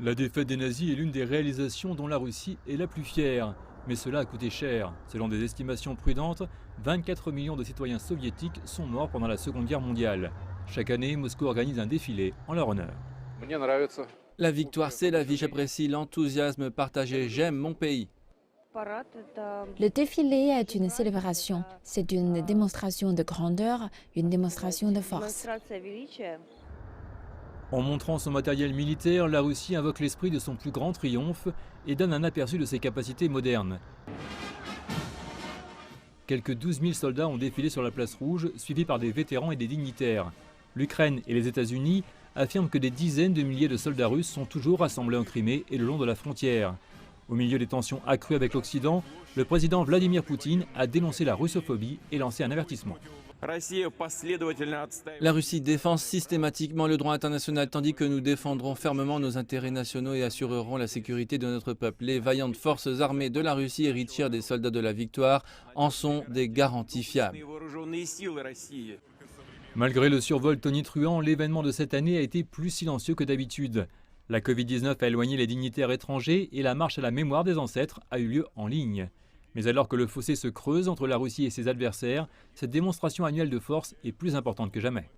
La défaite des nazis est l'une des réalisations dont la Russie est la plus fière. Mais cela a coûté cher. Selon des estimations prudentes, 24 millions de citoyens soviétiques sont morts pendant la Seconde Guerre mondiale. Chaque année, Moscou organise un défilé en leur honneur. La victoire, c'est la vie. J'apprécie l'enthousiasme partagé. J'aime mon pays. Le défilé est une célébration. C'est une démonstration de grandeur, une démonstration de force. En montrant son matériel militaire, la Russie invoque l'esprit de son plus grand triomphe et donne un aperçu de ses capacités modernes. Quelques 12 000 soldats ont défilé sur la place rouge, suivis par des vétérans et des dignitaires. L'Ukraine et les États-Unis affirment que des dizaines de milliers de soldats russes sont toujours rassemblés en Crimée et le long de la frontière. Au milieu des tensions accrues avec l'Occident, le président Vladimir Poutine a dénoncé la russophobie et lancé un avertissement. La Russie défend systématiquement le droit international, tandis que nous défendrons fermement nos intérêts nationaux et assurerons la sécurité de notre peuple. Les vaillantes forces armées de la Russie, héritières des soldats de la victoire, en sont des garanties fiables. Malgré le survol tonitruant, l'événement de cette année a été plus silencieux que d'habitude. La Covid-19 a éloigné les dignitaires étrangers et la marche à la mémoire des ancêtres a eu lieu en ligne. Mais alors que le fossé se creuse entre la Russie et ses adversaires, cette démonstration annuelle de force est plus importante que jamais.